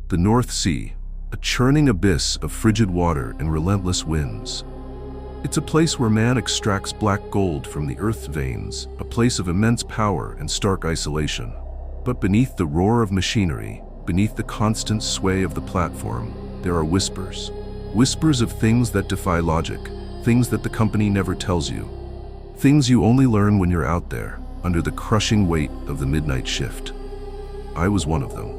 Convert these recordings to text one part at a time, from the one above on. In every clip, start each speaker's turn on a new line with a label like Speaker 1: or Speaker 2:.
Speaker 1: The North Sea, a churning abyss of frigid water and relentless winds. It's a place where man extracts black gold from the earth's veins, a place of immense power and stark isolation. But beneath the roar of machinery, beneath the constant sway of the platform, there are whispers. Whispers of things that defy logic, things that the company never tells you. Things you only learn when you're out there, under the crushing weight of the midnight shift. I was one of them.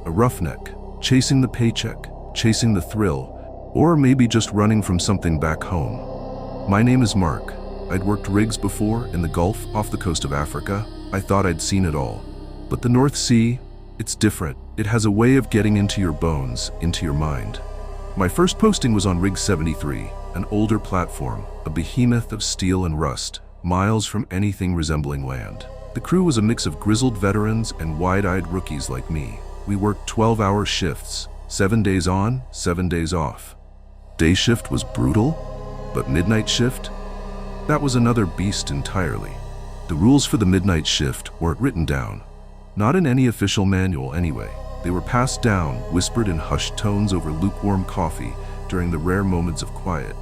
Speaker 1: A roughneck, chasing the paycheck, chasing the thrill, or maybe just running from something back home. My name is Mark. I'd worked rigs before in the Gulf, off the coast of Africa. I thought I'd seen it all. But the North Sea, it's different. It has a way of getting into your bones, into your mind. My first posting was on Rig 73, an older platform, a behemoth of steel and rust, miles from anything resembling land. The crew was a mix of grizzled veterans and wide-eyed rookies like me. We worked 12-hour shifts, 7 days on, 7 days off. Day shift was brutal, but midnight shift? That was another beast entirely. The rules for the midnight shift weren't written down. Not in any official manual anyway. They were passed down, whispered in hushed tones over lukewarm coffee during the rare moments of quiet.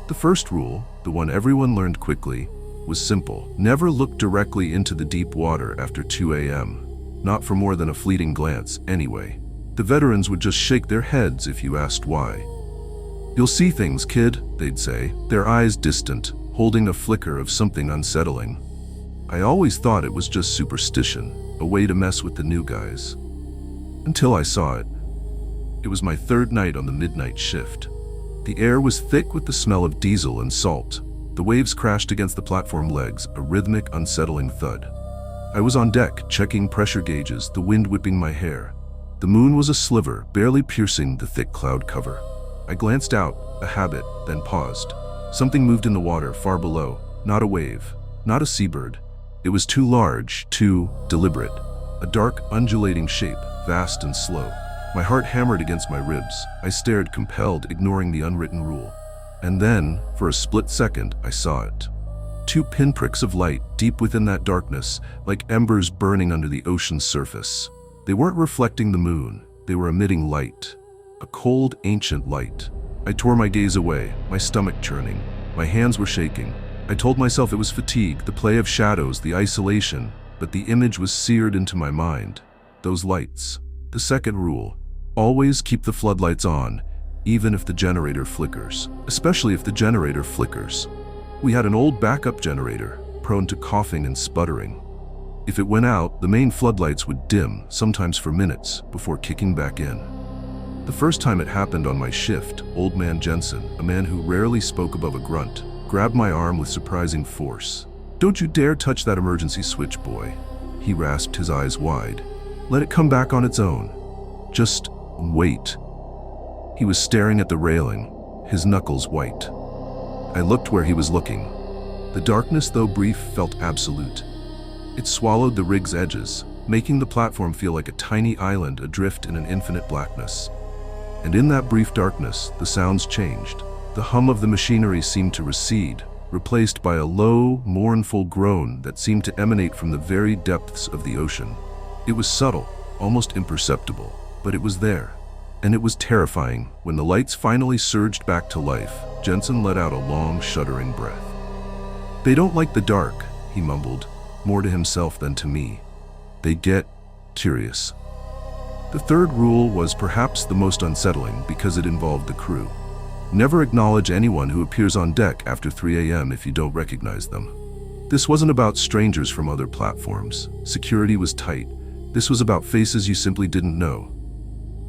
Speaker 1: The first rule, the one everyone learned quickly, was simple. Never look directly into the deep water after 2 a.m. Not for more than a fleeting glance, anyway. The veterans would just shake their heads if you asked why. "You'll see things, kid," they'd say, their eyes distant, holding a flicker of something unsettling. I always thought it was just superstition, a way to mess with the new guys. Until I saw it. It was my third night on the midnight shift. The air was thick with the smell of diesel and salt. The waves crashed against the platform legs, a rhythmic, unsettling thud. I was on deck, checking pressure gauges, the wind whipping my hair. The moon was a sliver, barely piercing the thick cloud cover. I glanced out, a habit, then paused. Something moved in the water far below, not a wave, not a seabird. It was too large, too deliberate. A dark, undulating shape, vast and slow. My heart hammered against my ribs. I stared, compelled, ignoring the unwritten rule. And then, for a split second, I saw it. 2 pinpricks of light deep within that darkness, like embers burning under the ocean's surface. They weren't reflecting the moon, they were emitting light. A cold, ancient light. I tore my gaze away, my stomach churning. My hands were shaking. I told myself it was fatigue, the play of shadows, the isolation, but the image was seared into my mind. Those lights. The second rule. Always keep the floodlights on, even if the generator flickers. Especially if the generator flickers. We had an old backup generator, prone to coughing and sputtering. If it went out, the main floodlights would dim, sometimes for minutes, before kicking back in. The first time it happened on my shift, Old Man Jensen, a man who rarely spoke above a grunt, grabbed my arm with surprising force. "Don't you dare touch that emergency switch, boy," he rasped, his eyes wide. "Let it come back on its own. Just wait." He was staring at the railing, his knuckles white. I looked where he was looking. The darkness, though brief, felt absolute. It swallowed the rig's edges, making the platform feel like a tiny island adrift in an infinite blackness. And in that brief darkness, the sounds changed. The hum of the machinery seemed to recede, replaced by a low, mournful groan that seemed to emanate from the very depths of the ocean. It was subtle, almost imperceptible, but it was there. And it was terrifying. When the lights finally surged back to life, Jensen let out a long, shuddering breath. "They don't like the dark," he mumbled, more to himself than to me. "They get curious." The third rule was perhaps the most unsettling because it involved the crew. Never acknowledge anyone who appears on deck after 3 a.m. if you don't recognize them. This wasn't about strangers from other platforms. Security was tight. This was about faces you simply didn't know.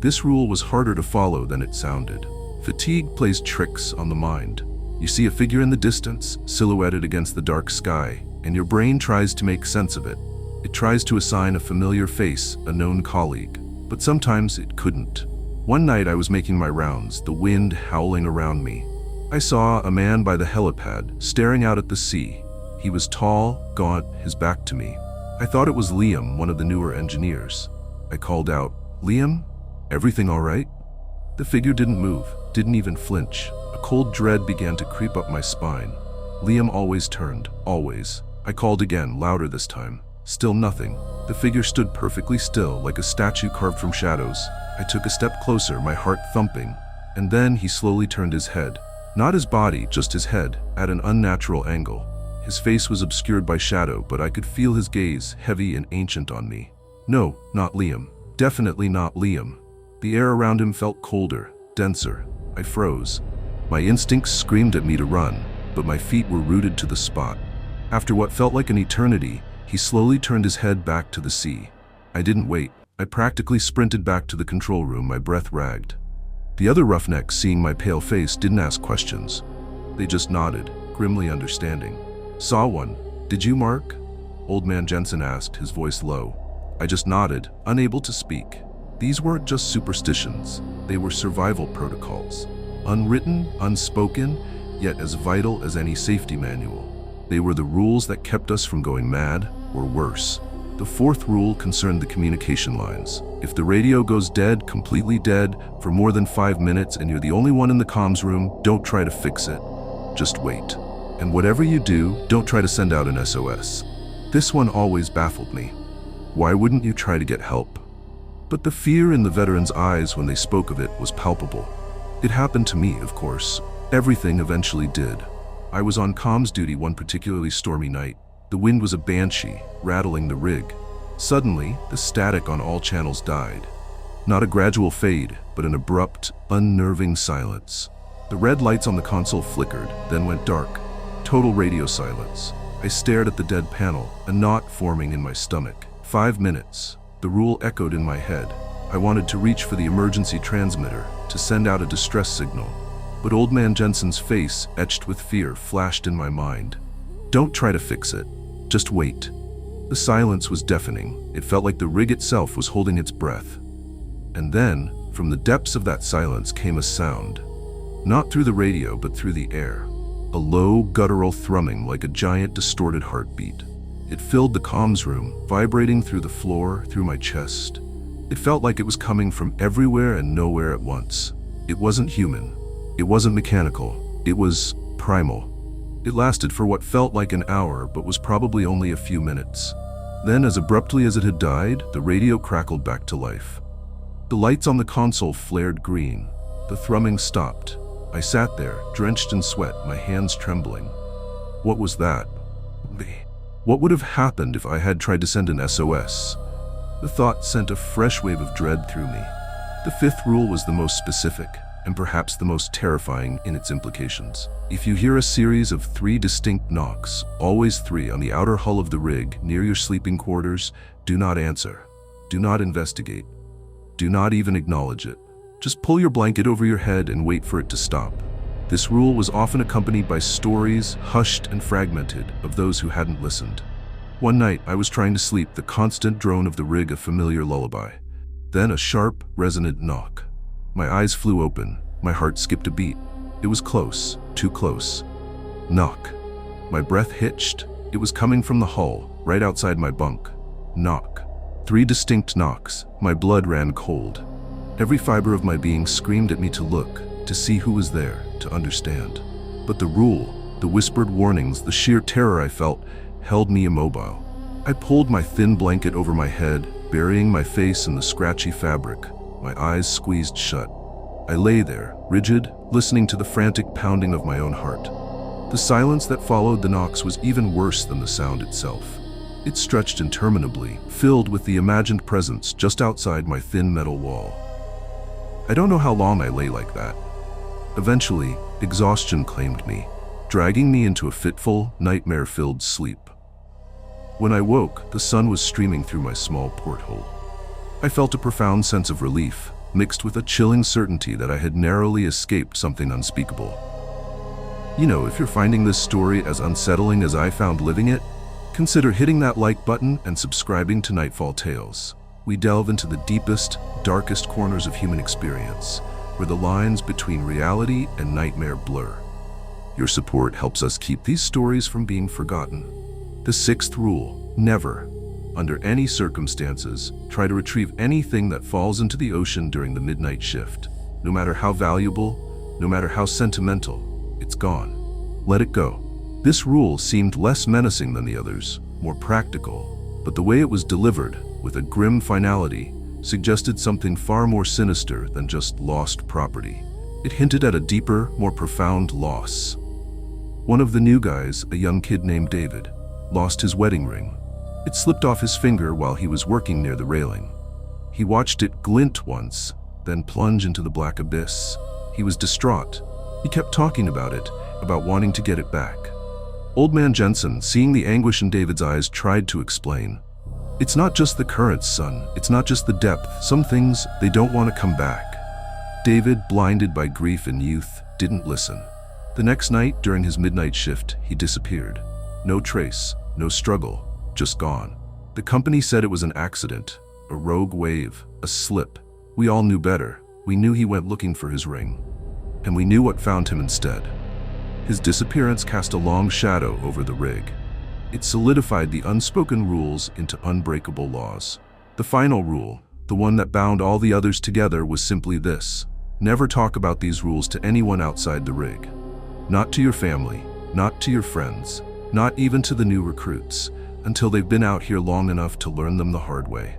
Speaker 1: This rule was harder to follow than it sounded. Fatigue plays tricks on the mind. You see a figure in the distance, silhouetted against the dark sky, and your brain tries to make sense of it. It tries to assign a familiar face, a known colleague. But sometimes it couldn't. One night I was making my rounds, the wind howling around me. I saw a man by the helipad, staring out at the sea. He was tall, gaunt, his back to me. I thought it was Liam, one of the newer engineers. I called out, "Liam? Everything all right?" The figure didn't move, didn't even flinch. A cold dread began to creep up my spine. Liam always turned, always. I called again, louder this time. Still nothing. The figure stood perfectly still, like a statue carved from shadows. I took a step closer, my heart thumping. And then he slowly turned his head. Not his body, just his head, at an unnatural angle. His face was obscured by shadow, but I could feel his gaze, heavy and ancient on me. No, not Liam. Definitely not Liam. The air around him felt colder, denser. I froze. My instincts screamed at me to run, but my feet were rooted to the spot. After what felt like an eternity, he slowly turned his head back to the sea. I didn't wait. I practically sprinted back to the control room, my breath ragged. The other roughnecks, seeing my pale face, didn't ask questions. They just nodded, grimly understanding. Saw one. Did you, Mark? Old Man Jensen asked, his voice low. I just nodded, unable to speak. These weren't just superstitions. They were survival protocols. Unwritten, unspoken, yet as vital as any safety manual. They were the rules that kept us from going mad, or worse. The fourth rule concerned the communication lines. If the radio goes dead, completely dead, for more than 5 minutes and you're the only one in the comms room, don't try to fix it. Just wait. And whatever you do, don't try to send out an SOS. This one always baffled me. Why wouldn't you try to get help? But the fear in the veterans' eyes when they spoke of it was palpable. It happened to me, of course. Everything eventually did. I was on comms duty one particularly stormy night. The wind was a banshee, rattling the rig. Suddenly, the static on all channels died. Not a gradual fade, but an abrupt, unnerving silence. The red lights on the console flickered, then went dark. Total radio silence. I stared at the dead panel, a knot forming in my stomach. 5 minutes. The rule echoed in my head. I wanted to reach for the emergency transmitter, to send out a distress signal. But Old Man Jensen's face, etched with fear, flashed in my mind. Don't try to fix it. Just wait. The silence was deafening. It felt like the rig itself was holding its breath. And then, from the depths of that silence came a sound. Not through the radio, but through the air. A low, guttural thrumming like a giant distorted heartbeat. It filled the comms room, vibrating through the floor, through my chest. It felt like it was coming from everywhere and nowhere at once. It wasn't human. It wasn't mechanical. It was primal. It lasted for what felt like an hour, but was probably only a few minutes. Then, as abruptly as it had died, the radio crackled back to life. The lights on the console flared green. The thrumming stopped. I sat there, drenched in sweat, my hands trembling. What was that? What would have happened if I had tried to send an SOS? The thought sent a fresh wave of dread through me. The fifth rule was the most specific, and perhaps the most terrifying in its implications. If you hear a series of 3 distinct knocks, always 3 on the outer hull of the rig, near your sleeping quarters, do not answer. Do not investigate. Do not even acknowledge it. Just pull your blanket over your head and wait for it to stop. This rule was often accompanied by stories, hushed and fragmented, of those who hadn't listened. One night, I was trying to sleep, the constant drone of the rig a familiar lullaby. Then a sharp, resonant knock. My eyes flew open. My heart skipped a beat. It was close, too close. Knock. My breath hitched. It was coming from the hull, right outside my bunk. Knock. 3 distinct knocks. My blood ran cold. Every fiber of my being screamed at me to look, to see who was there, to understand. But the rule, the whispered warnings, the sheer terror I felt, held me immobile. I pulled my thin blanket over my head, burying my face in the scratchy fabric, my eyes squeezed shut. I lay there, rigid, listening to the frantic pounding of my own heart. The silence that followed the knocks was even worse than the sound itself. It stretched interminably, filled with the imagined presence just outside my thin metal wall. I don't know how long I lay like that. Eventually, exhaustion claimed me, dragging me into a fitful, nightmare-filled sleep. When I woke, the sun was streaming through my small porthole. I felt a profound sense of relief, mixed with a chilling certainty that I had narrowly escaped something unspeakable. You know, if you're finding this story as unsettling as I found living it, consider hitting that like button and subscribing to Nightfall Tales. We delve into the deepest, darkest corners of human experience, where the lines between reality and nightmare blur. Your support helps us keep these stories from being forgotten. The 6th rule: never, under any circumstances, try to retrieve anything that falls into the ocean during the midnight shift. No matter how valuable, no matter how sentimental, it's gone. Let it go. This rule seemed less menacing than the others, more practical. but the way it was delivered, with a grim finality, suggested something far more sinister than just lost property. It hinted at a deeper, more profound loss. One of the new guys, a young kid named David, lost his wedding ring. It slipped off his finger while he was working near the railing. He watched it glint once, then plunge into the black abyss. He was distraught. He kept talking about it, about wanting to get it back. Old man Jensen, seeing the anguish in David's eyes, tried to explain. It's not just the currents, son. It's not just the depth. Some things, they don't want to come back. David, blinded by grief and youth, didn't listen. The next night, during his midnight shift, he disappeared. No trace, no struggle, just gone. The company said it was an accident, a rogue wave, a slip. We all knew better. We knew he went looking for his ring. And we knew what found him instead. His disappearance cast a long shadow over the rig. It solidified the unspoken rules into unbreakable laws. The final rule, the one that bound all the others together, was simply this: never talk about these rules to anyone outside the rig. Not to your family, not to your friends, not even to the new recruits, until they've been out here long enough to learn them the hard way.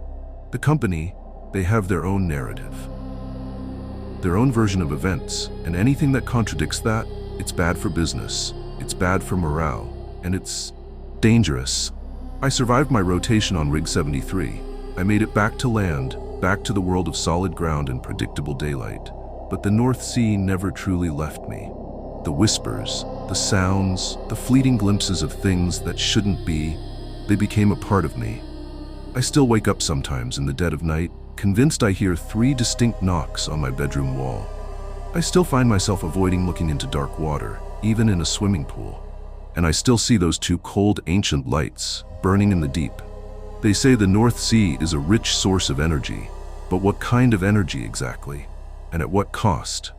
Speaker 1: The company, they have their own narrative, their own version of events, and anything that contradicts that, it's bad for business, it's bad for morale, and it's dangerous. I survived my rotation on Rig 73. I made it back to land, back to the world of solid ground and predictable daylight. But the North Sea never truly left me. The whispers, the sounds, the fleeting glimpses of things that shouldn't be, they became a part of me. I still wake up sometimes in the dead of night, convinced I hear 3 distinct knocks on my bedroom wall. I still find myself avoiding looking into dark water, even in a swimming pool. And I still see those 2 cold, ancient lights burning in the deep. They say the North Sea is a rich source of energy, but what kind of energy exactly? And at what cost?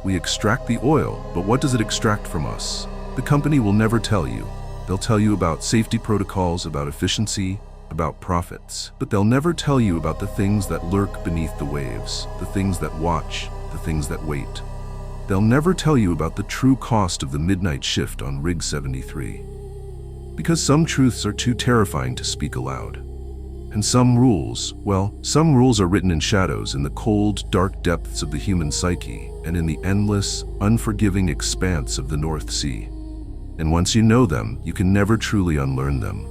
Speaker 1: We extract the oil, but what does it extract from us? The company will never tell you. They'll tell you about safety protocols, about efficiency, about profits, but they'll never tell you about the things that lurk beneath the waves, the things that watch, the things that wait. They'll never tell you about the true cost of the midnight shift on Rig 73. Because some truths are too terrifying to speak aloud. And some rules, well, some rules are written in shadows, in the cold, dark depths of the human psyche, and in the endless, unforgiving expanse of the North Sea. And once you know them, you can never truly unlearn them.